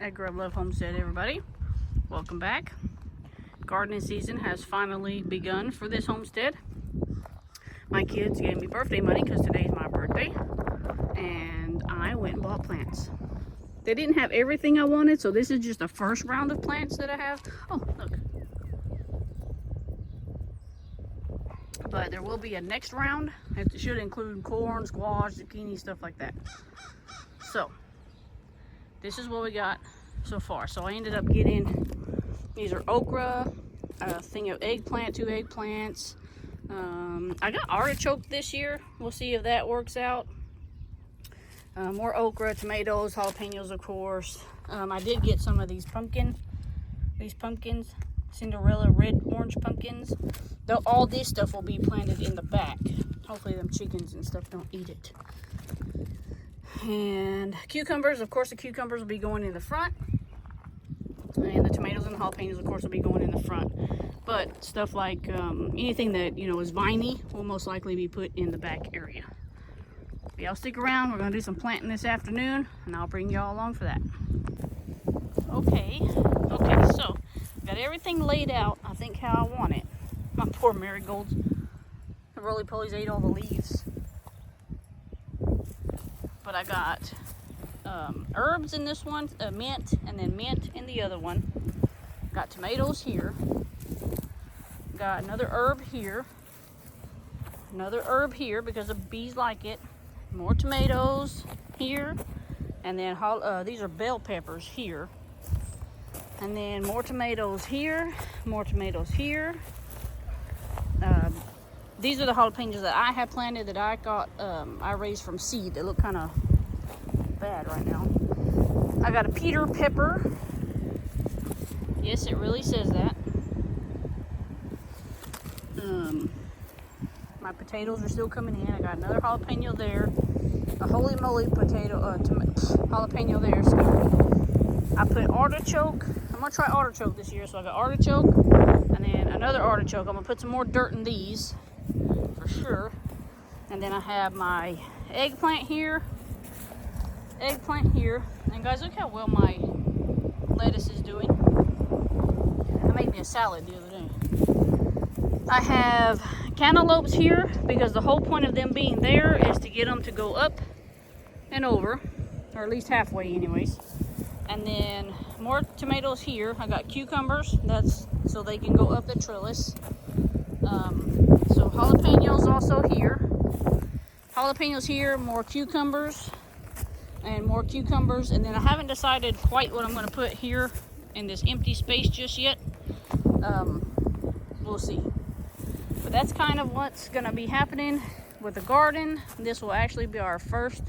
at Grub Love Homestead, everybody. Welcome back. Gardening season has finally begun for this homestead. My kids gave me birthday money because today's my birthday, and I went and bought plants. They didn't have everything I wanted, so this is just the first round of plants that I have. Oh, look. But there will be a next round. It should include corn, squash, zucchini, stuff like that. So, this is what we got so far. So I ended up getting, these are okra, a thing of eggplant, 2 eggplants. I got artichoke this year. We'll see if that works out. More okra, tomatoes, jalapenos, of course. I did get some of these pumpkins, Cinderella red orange pumpkins. Though all this stuff will be planted in the back. Hopefully them chickens and stuff don't eat it. And cucumbers, of course the cucumbers will be going in the front. And the tomatoes and the jalapenos, of course, will be going in the front. But stuff like anything that, is viney will most likely be put in the back area. But y'all stick around. We're going to do some planting this afternoon, and I'll bring y'all along for that. Okay, so got everything laid out, I think, how I want it. My poor marigolds. The roly-polies ate all the leaves. But I got herbs in this one, mint, and then mint in the other one. Got tomatoes here. Got another herb here. Another herb here because the bees like it. More tomatoes here. And then these are bell peppers here. And then more tomatoes here. More tomatoes here. These are the jalapenos that I have planted that I got, I raised from seed. They look kind of bad right now. I got a Peter pepper. Yes, it really says that. My potatoes are still coming in. I got another jalapeno there. A holy moly jalapeno there, excuse me. I put artichoke. I'm going to try artichoke this year. So I got artichoke and then another artichoke. I'm going to put some more dirt in these for sure. And then I have my eggplant here. And guys, look how well my lettuce is doing. I made me a salad the other day. I have cantaloupes here because the whole point of them being there is to get them to go up and over, or at least halfway anyways. And then more tomatoes here. I got cucumbers, that's so they can go up the trellis. So jalapenos also here. Jalapenos here, more cucumbers. And more cucumbers, and then I haven't decided quite what I'm going to put here in this empty space just yet. We'll see. But that's kind of what's going to be happening with the garden. This will actually be our first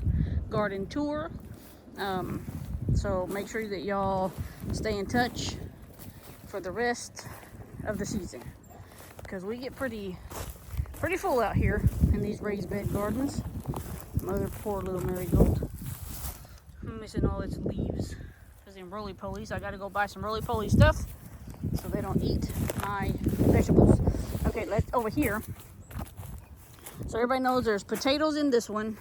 garden tour. So make sure that y'all stay in touch for the rest of the season, because we get pretty full out here in these raised bed gardens. Mother poor little marigold. I'm missing all its leaves because in roly-polies. I got to go buy some roly-poly stuff so they don't eat my vegetables. Okay, let's over here. So everybody knows there's potatoes in this one.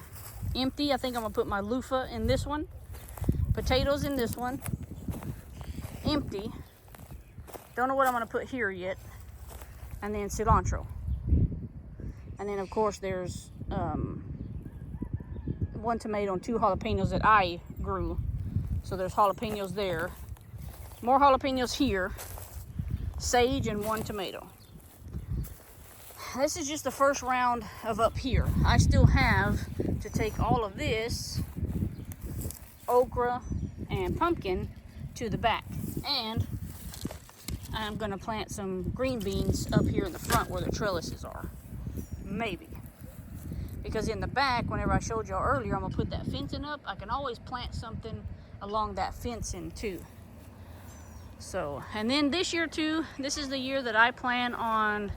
Empty. I think I'm going to put my loofah in this one. Potatoes in this one. Empty. Don't know what I'm going to put here yet. And then cilantro. And then, of course, there's 1 tomato and 2 jalapenos that I grew. So there's jalapenos there. More jalapenos here. Sage and 1 tomato. This is just the first round of up here. I still have to take all of this okra and pumpkin to the back. And I'm going to plant some green beans up here in the front where the trellises are. Maybe. Because in the back, whenever I showed y'all earlier, I'm going to put that fencing up. I can always plant something along that fencing too. So, and then this year too, this is the year that I plan on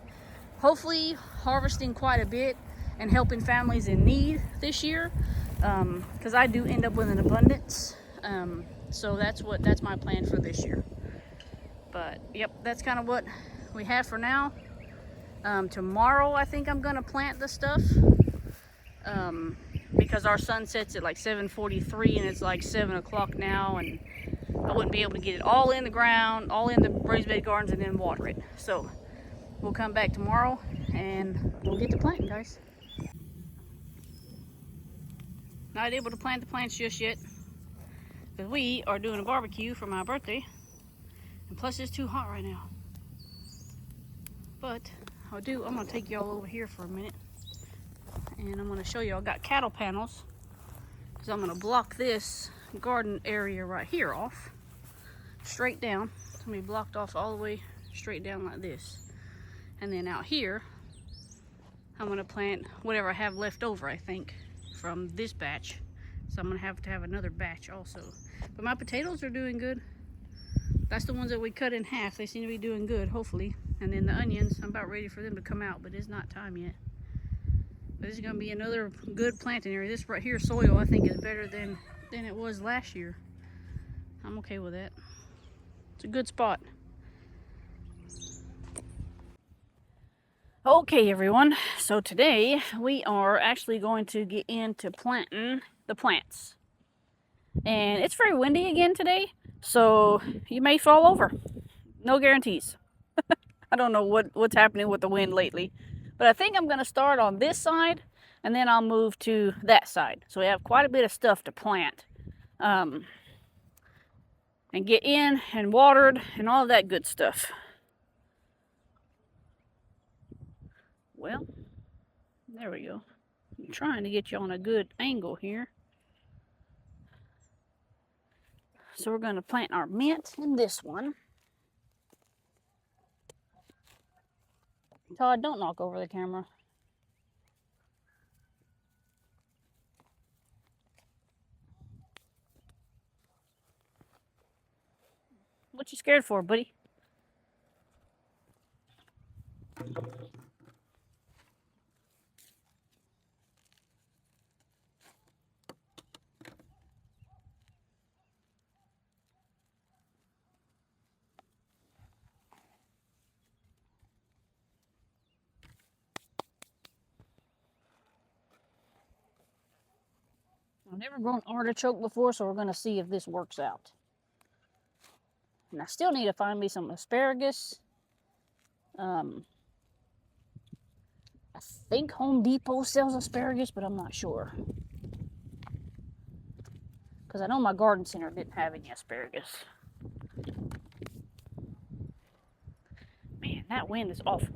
hopefully harvesting quite a bit and helping families in need this year. Because I do end up with an abundance. So that's my plan for this year. But yep, that's kind of what we have for now. Tomorrow I think I'm going to plant the stuff. because our sun sets at like 7:43 and it's like 7 o'clock now, and I wouldn't be able to get it all in the ground, all in the raised bed gardens, and then water it. So we'll come back tomorrow and we'll get to planting, guys. Not able to plant the plants just yet because we are doing a barbecue for my birthday, and plus it's too hot right now. But I'm gonna take y'all over here for a minute, and I'm gonna show you I got cattle panels, because I'm gonna block this garden area right here off straight down. It's gonna be blocked off all the way straight down like this, and then out here I'm gonna plant whatever I have left over, I think, from this batch. So I'm gonna have to have another batch also. But my potatoes are doing good. That's the ones that we cut in half. They seem to be doing good, hopefully. And then the onions, I'm about ready for them to come out, but it's not time yet. But this is gonna be another good planting area. This right here soil, I think, is better than it was last year. I'm okay with that. It's a good spot. Okay, everyone, so today we are actually going to get into planting the plants. And it's very windy again today, so you may fall over. No guarantees. I don't know what's happening with the wind lately, but I think I'm going to start on this side, and then I'll move to that side. So we have quite a bit of stuff to plant, and get in and watered and all that good stuff. Well, there we go. I'm trying to get you on a good angle here. So we're going to plant our mint in this one. Todd, don't knock over the camera. What you scared for, buddy? I've never grown artichoke before, so we're going to see if this works out. And I still need to find me some asparagus. I think Home Depot sells asparagus, but I'm not sure. Because I know my garden center didn't have any asparagus. Man, that wind is awful.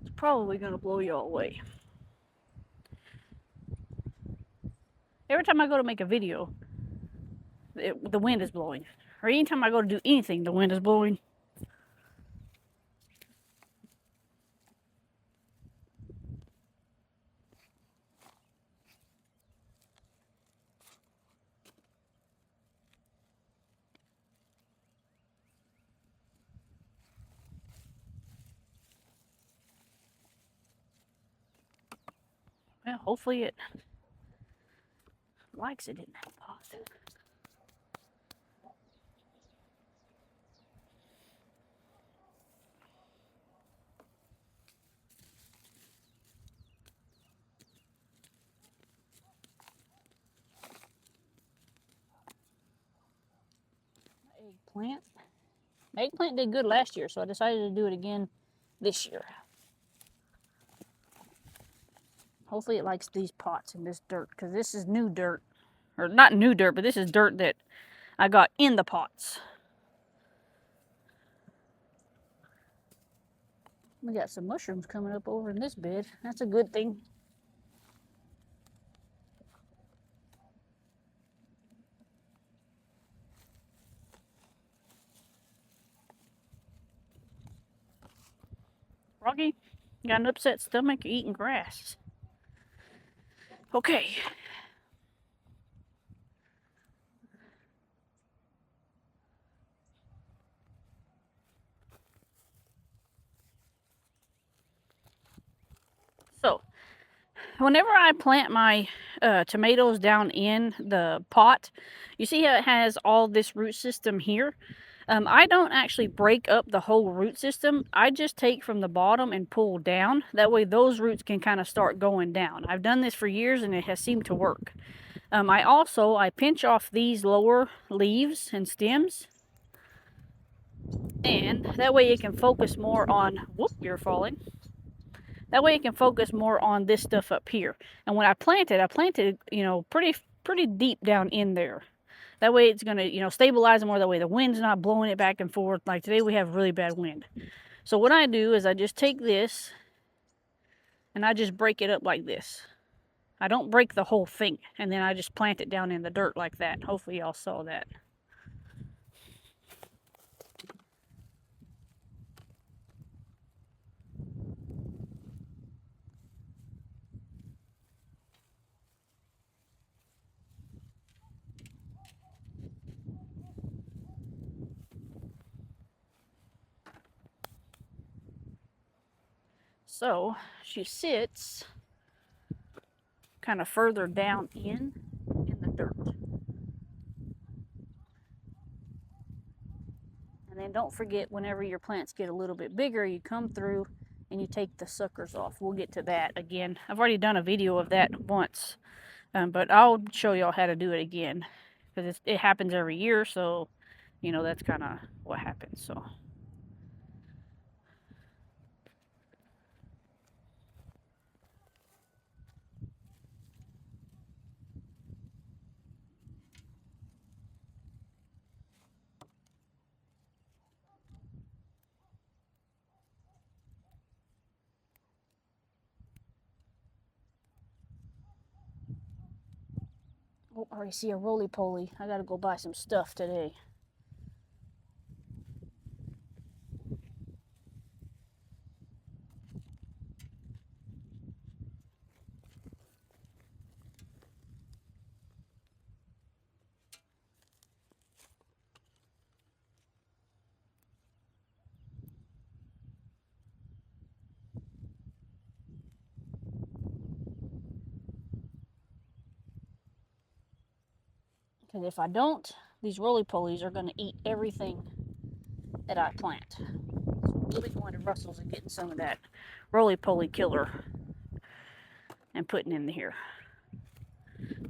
It's probably going to blow y'all away. Every time I go to make a video, the wind is blowing. Or anytime I go to do anything, the wind is blowing. Well, hopefully it likes it in that pot. Eggplant. Eggplant did good last year, so I decided to do it again this year. Hopefully it likes these pots and this dirt, because this is new dirt. Or not new dirt, but this is dirt that I got in the pots. We got some mushrooms coming up over in this bed. That's a good thing. Rocky, got an upset stomach, you're eating grass. Okay. So, whenever I plant my tomatoes down in the pot, you see how it has all this root system here? I don't actually break up the whole root system. I just take from the bottom and pull down. That way those roots can kind of start going down. I've done this for years and it has seemed to work. I pinch off these lower leaves and stems, and that way it can focus more on, whoop, you're falling. That way it can focus more on this stuff up here. And when I planted, you know, pretty deep down in there. That way it's gonna, you know, stabilize more. That way the wind's not blowing it back and forth. Like today we have really bad wind. So what I do is I just take this and I just break it up like this. I don't break the whole thing, and then I just plant it down in the dirt like that. Hopefully y'all saw that. So she sits kind of further down in the dirt. And then don't forget, whenever your plants get a little bit bigger, you come through and you take the suckers off. We'll get to that again. I've already done a video of that once, but I'll show y'all how to do it again, because it happens every year. So, you know, that's kind of what happens. So. Oh, I already see a roly-poly. I gotta go buy some stuff today. Because if I don't, these roly-polies are gonna eat everything that I plant. So we'll be going to Russell's and getting some of that roly-poly killer and putting in here.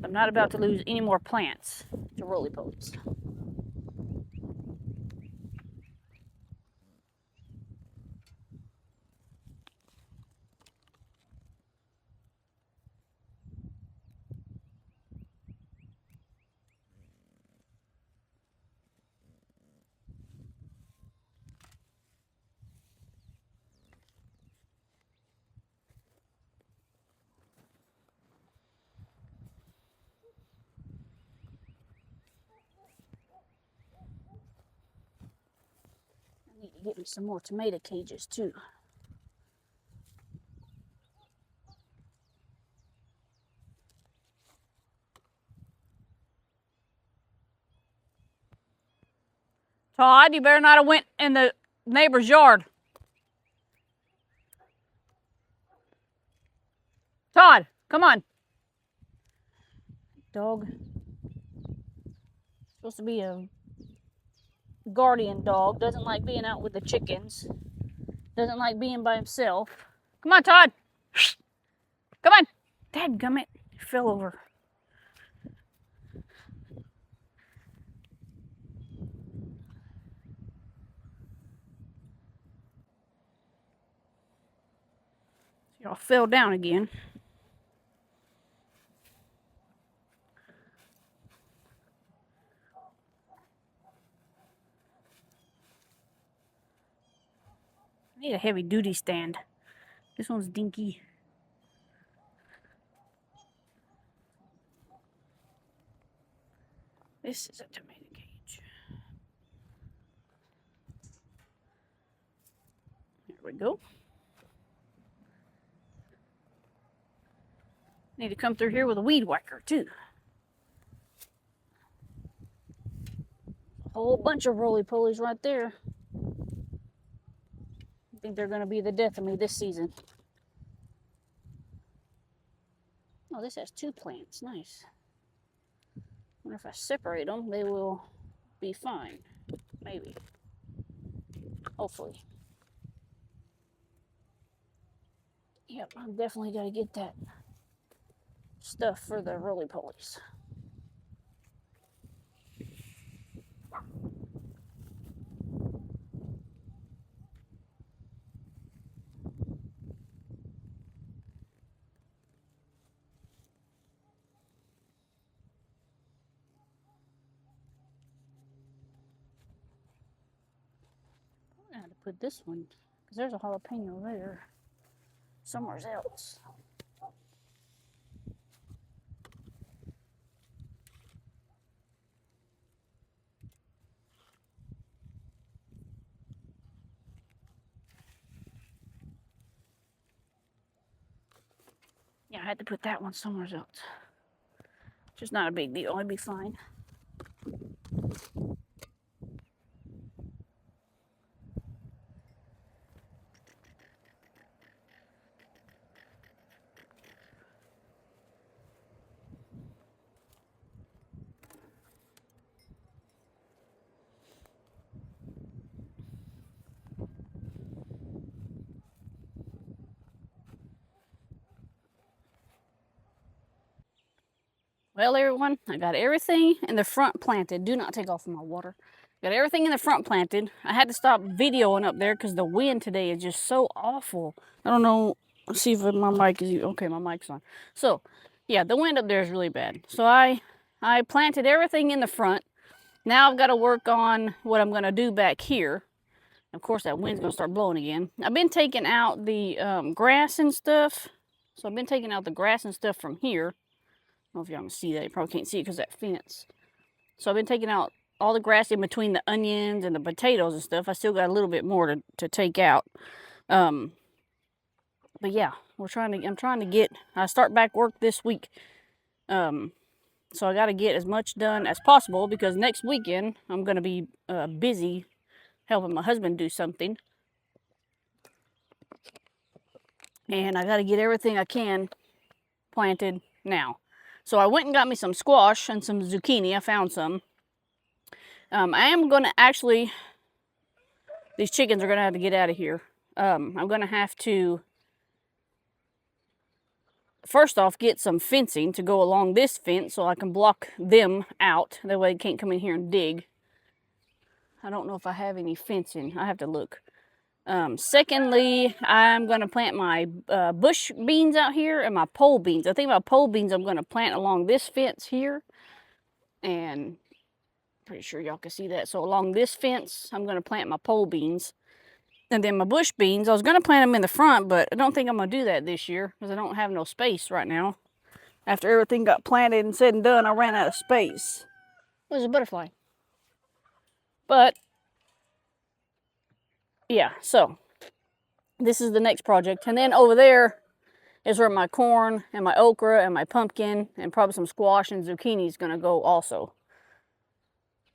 I'm not about to lose any more plants to roly-polies. I need to get me some more tomato cages too. Todd, you better not have went in the neighbor's yard. Todd, come on. Dog. Supposed to be a guardian dog. Doesn't like being out with the chickens. Doesn't like being by himself. Come on, Todd. Come on. Dadgummit. He fell over. Y'all fell down again. I need a heavy duty stand. This one's dinky. This is a tomato cage. There we go. Need to come through here with a weed whacker too. A whole bunch of roly-polies right there. I think they're going to be the death of me this season. Oh, this has 2 plants. Nice. I wonder if I separate them, they will be fine. Maybe. maybe. Hopefully. Yep, I've definitely got to get that stuff for the roly-polies. I had to put this one, because there's a jalapeno there somewhere else. Yeah, I had to put that one somewhere else. Just not a big deal. It'd be fine. Well, everyone, I got everything in the front planted. Do not take off my water. Got everything in the front planted. I had to stop videoing up there because the wind today is just so awful. I don't know. Let's see if my mic is... Okay, my mic's on. So, yeah, the wind up there is really bad. So I planted everything in the front. Now I've got to work on what I'm going to do back here. Of course, that wind's going to start blowing again. I've been taking out the grass and stuff. So I've been taking out the grass and stuff from here. I don't know if y'all can see that. You probably can't see it because of that fence. So I've been taking out all the grass in between the onions and the potatoes and stuff. I still got a little bit more to take out. But yeah, I'm trying to get, I start back work this week. So I got to get as much done as possible because next weekend I'm going to be busy helping my husband do something. And I got to get everything I can planted now. So I went and got me some squash and some zucchini. I found some. I am going to actually, these chickens are going to have to get out of here. I'm going to have to, first off, get some fencing to go along this fence so I can block them out. That way they can't come in here and dig. I don't know if I have any fencing. I have to look. Secondly, I'm going to plant my bush beans out here and my pole beans. I think my pole beans I'm going to plant along this fence here. And pretty sure y'all can see that. So along this fence, I'm going to plant my pole beans. And then my bush beans, I was going to plant them in the front, but I don't think I'm going to do that this year because I don't have no space right now. After everything got planted and said and done, I ran out of space. There's a butterfly. But yeah, so this is the next project. And then over there is where my corn and my okra and my pumpkin and probably some squash and zucchini is going to go also.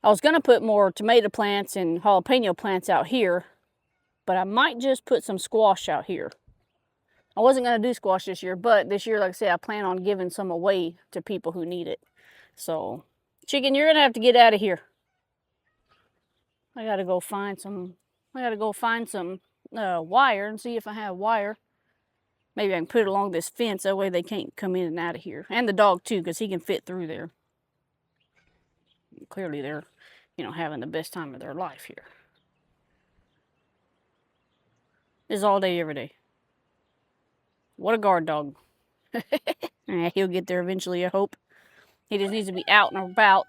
I was going to put more tomato plants and jalapeno plants out here, but I might just put some squash out here. I wasn't going to do squash this year, but this year, like I said, I plan on giving some away to people who need it. So, chicken, you're going to have to get out of here. I got to go find some wire and see if I have wire. Maybe I can put it along this fence. That way they can't come in and out of here. And the dog, too, because he can fit through there. Clearly, they're, having the best time of their life here. This is all day, every day. What a guard dog. He'll get there eventually, I hope. He just needs to be out and about,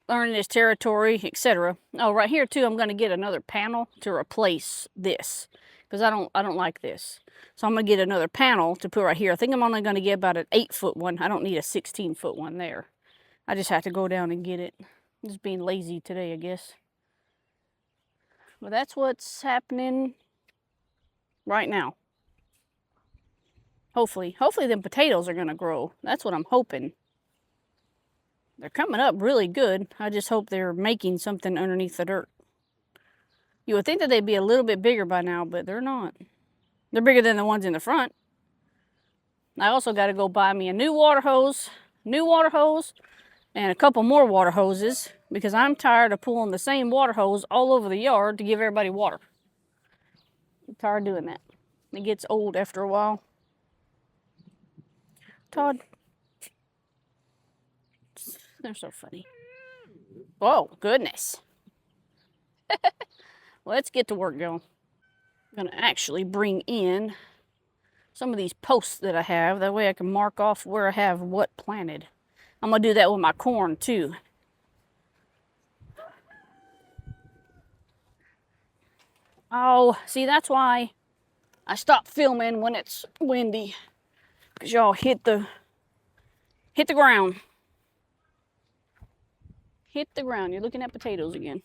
learning his territory, etc. Oh, right here, too, I'm going to get another panel to replace this. Because I don't like this. So I'm going to get another panel to put right here. I think I'm only going to get about an 8-foot one. I don't need a 16-foot one there. I just have to go down and get it. I'm just being lazy today, I guess. But that's what's happening right now. Hopefully them potatoes are going to grow. That's what I'm hoping. They're coming up really good. I just hope they're making something underneath the dirt. You would think that they'd be a little bit bigger by now, but they're not. They're bigger than the ones in the front. I also got to go buy me a new water hose. and a couple more water hoses because I'm tired of pulling the same water hose all over the yard to give everybody water. I'm tired of doing that. It gets old after a while. Todd. They're so funny. Oh, goodness. Let's get to work, y'all. I'm gonna actually bring in some of these posts that I have. That way I can mark off where I have what planted. I'm gonna do that with my corn too. Oh, see, that's why I stopped filming when it's windy. Because y'all hit the ground. Hit the ground. You're looking at potatoes again.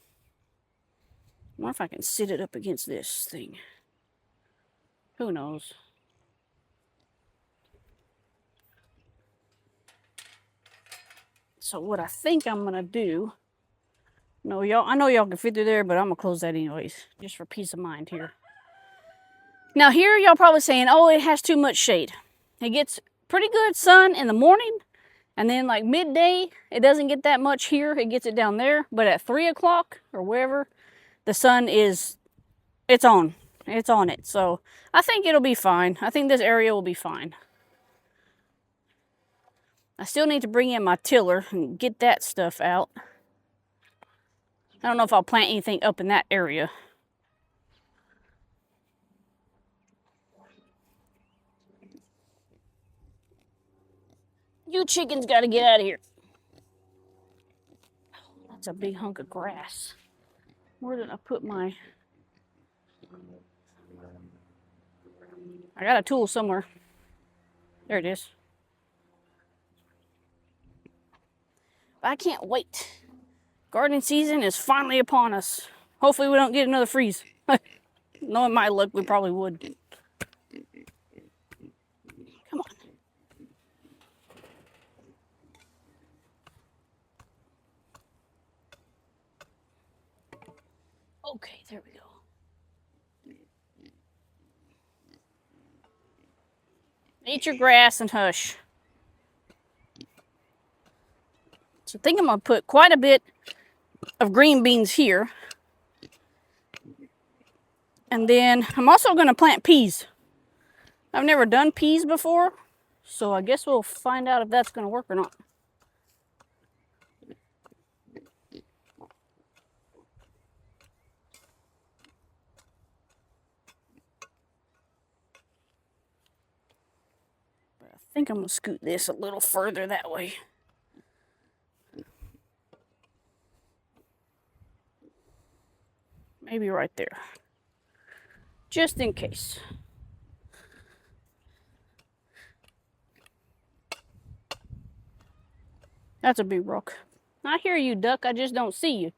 I wonder if I can sit it up against this thing. Who knows? So what I think I'm gonna do, no, y'all, I know y'all can fit through there, but I'm gonna close that anyways, just for peace of mind here. Now here, y'all probably saying, oh, it has too much shade. It gets pretty good sun in the morning, and then like midday, it doesn't get that much here. It gets it down there, but at 3 o'clock or wherever, the sun is, it's on. It's on it. So I think it'll be fine. I think this area will be fine. I still need to bring in my tiller and get that stuff out. I don't know if I'll plant anything up in that area. You chickens gotta get out of here. That's a big hunk of grass. Where did I put my... I got a tool somewhere. There it is. I can't wait. Gardening season is finally upon us. Hopefully we don't get another freeze. Knowing my luck, we probably would. Come on. Okay, there we go. Eat your grass and hush. So I think I'm going to put quite a bit of green beans here. And then I'm also going to plant peas. I've never done peas before, so I guess we'll find out if that's going to work or not. But I think I'm going to scoot this a little further that way. Maybe right there. Just in case. That's a big rock. I hear you, duck. I just don't see you.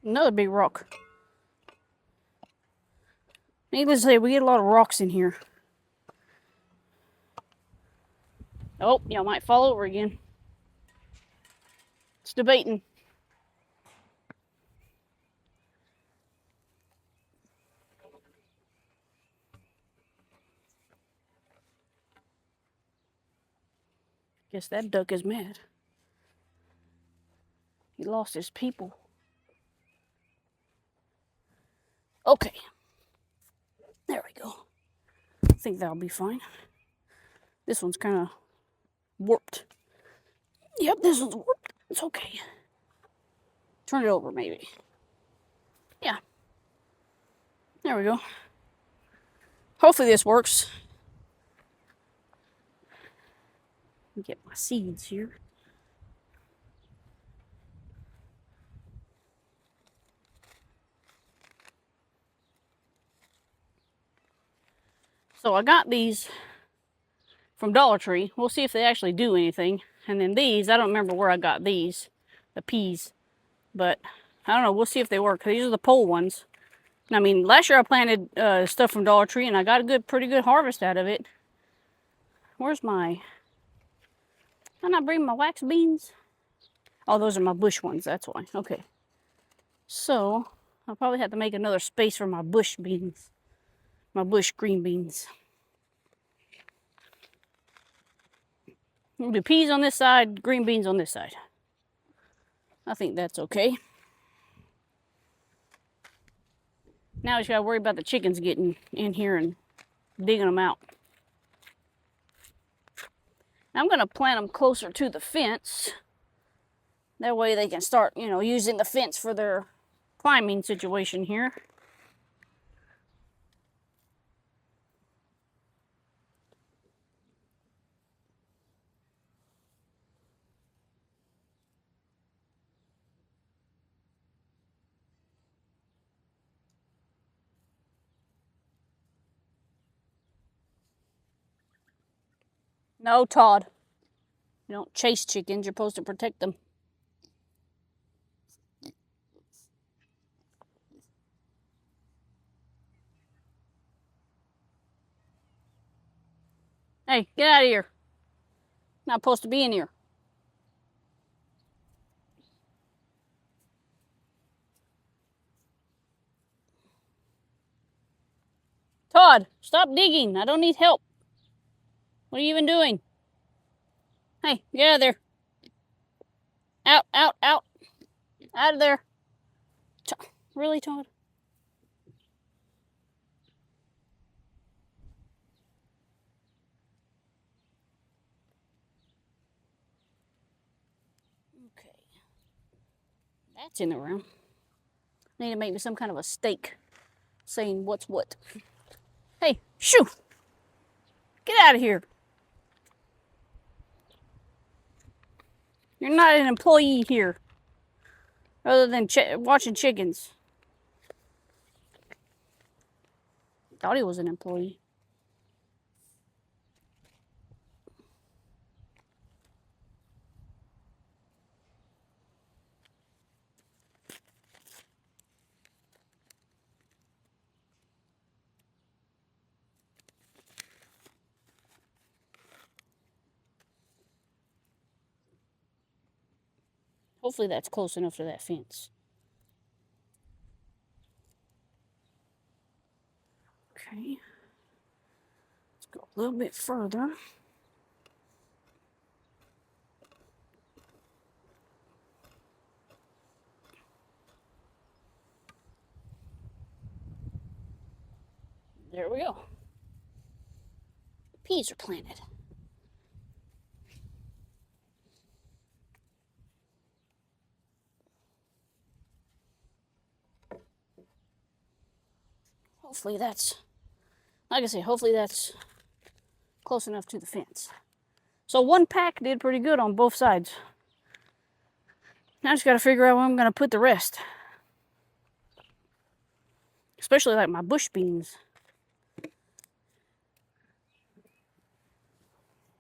Another big rock. Needless to say, we get a lot of rocks in here. Oh, y'all might fall over again. It's debating. Guess that duck is mad. He lost his people. Okay. There we go. I think that'll be fine. This one's kind of warped. Yep, this one's warped. It's okay. Turn it over, maybe. Yeah. There we go. Hopefully this works. Get my seeds here. So I got these from Dollar Tree. We'll see if they actually do anything. And then these, I don't remember where I got these, the peas. But I don't know, we'll see if they work. These are the pole ones. I mean, last year I planted stuff from Dollar Tree and I got a pretty good harvest out of it. Where's my... I'm not bringing my wax beans. Oh, those are my bush ones, that's why. Okay. So I'll probably have to make another space for my bush beans, my bush green beans. There'll be peas on this side, green beans on this side. I think that's okay. Now we just gotta worry about the chickens getting in here and digging them out. I'm gonna plant them closer to the fence. That way they can start, using the fence for their climbing situation here. No, Todd. You don't chase chickens, you're supposed to protect them. Hey, get out of here. Not supposed to be in here. Todd, stop digging. I don't need help. What are you even doing? Hey, get out of there. Out, out, out. Out of there. Really, Todd? Okay. That's in the room. I need to make me some kind of a stake saying what's what. Hey, shoo! Get out of here. You're not an employee here. Other than watching chickens. Thought he was an employee. Hopefully that's close enough to that fence. Okay. Let's go a little bit further. There we go. Peas are planted. Hopefully that's, like I say, hopefully that's close enough to the fence. So one pack did pretty good on both sides. Now I just gotta figure out where I'm gonna put the rest. Especially like my bush beans.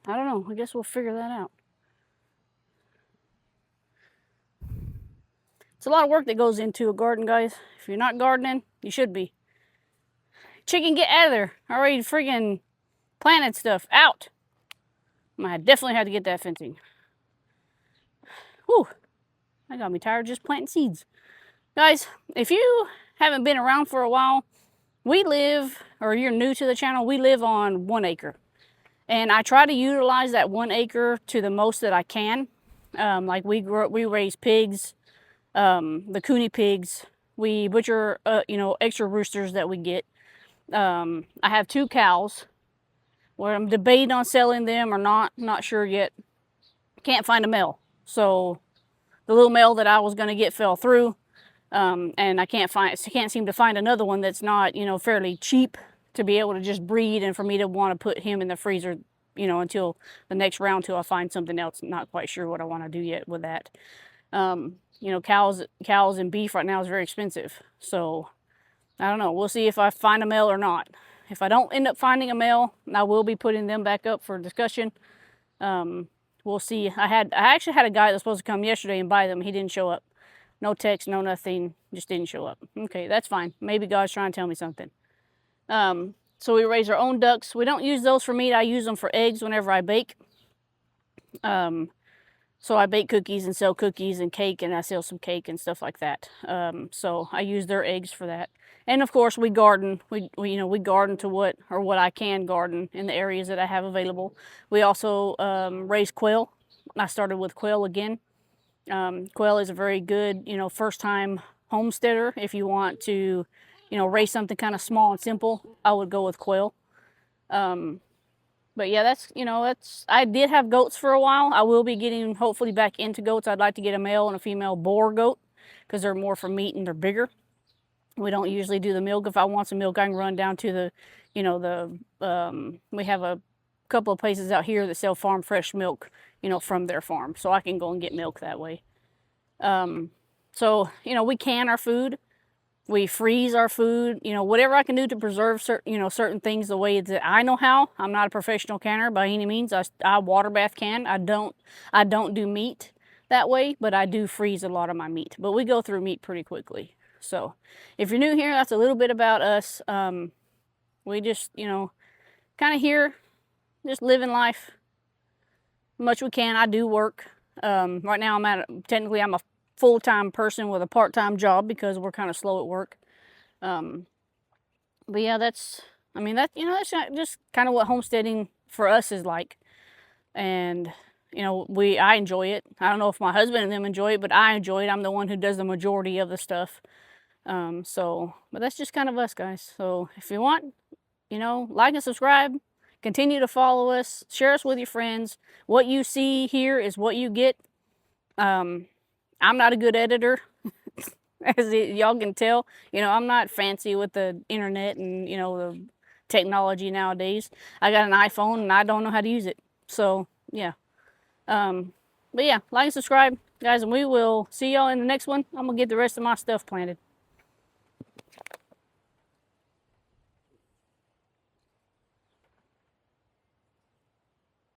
I don't know, I guess we'll figure that out. It's a lot of work that goes into a garden, guys. If you're not gardening, you should be. Chicken, get out of there. I already friggin' planted stuff. Out. I definitely had to get that fencing. Whew. That got me tired just planting seeds. Guys, if you haven't been around for a while, we live, or you're new to the channel, we live on 1 acre. And I try to utilize that 1 acre to the most that I can. Like we raise pigs, the cooney pigs. We butcher, extra roosters that we get. I have 2 cows where I'm debating on selling them or not sure yet. Can't find a male. So the little male that I was going to get fell through. And I can't seem to find another one that's not, fairly cheap to be able to just breed and for me to want to put him in the freezer, until the next round till I find something else. Not quite sure what I want to do yet with that. Cows and beef right now is very expensive. So I don't know. We'll see if I find a male or not. If I don't end up finding a male, I will be putting them back up for discussion. We'll see. I actually had a guy that was supposed to come yesterday and buy them. He didn't show up. No text, no nothing. Just didn't show up. Okay, that's fine. Maybe God's trying to tell me something. So we raise our own ducks. We don't use those for meat. I use them for eggs whenever I bake. So I bake cookies and sell cookies and cake, and I sell some cake and stuff like that. So I use their eggs for that. And of course, we garden. We garden to what I can garden in the areas that I have available. We also raise quail. I started with quail again. Quail is a very good, first time homesteader. If you want to, raise something kind of small and simple, I would go with quail. But yeah, I did have goats for a while. I will be getting hopefully back into goats. I'd like to get a male and a female boar goat because they're more for meat and they're bigger. We don't usually do the milk. If I want some milk, I can run down to we have a couple of places out here that sell farm fresh milk, from their farm. So I can go and get milk that way. So, we can our food. We freeze our food, whatever I can do to preserve certain things the way that I know how. I'm not a professional canner by any means. I water bath can. I don't do meat that way, but I do freeze a lot of my meat. But we go through meat pretty quickly. So if you're new here, that's a little bit about us. We just, kind of here, just living life much we can. I do work. Right now technically I'm a full-time person with a part-time job because we're kind of slow at work. But yeah, that's just kind of what homesteading for us is like. And, I enjoy it. I don't know if my husband and them enjoy it, but I enjoy it. I'm the one who does the majority of the stuff. But that's just kind of us, guys. So if you want, like and subscribe, continue to follow us, share us with your friends. What you see here is what you get. I'm not a good editor, as y'all can tell. I'm not fancy with the internet and, the technology nowadays. I got an iPhone and I don't know how to use it. So, yeah. But yeah, like and subscribe, guys, and we will see y'all in the next one. I'm going to get the rest of my stuff planted.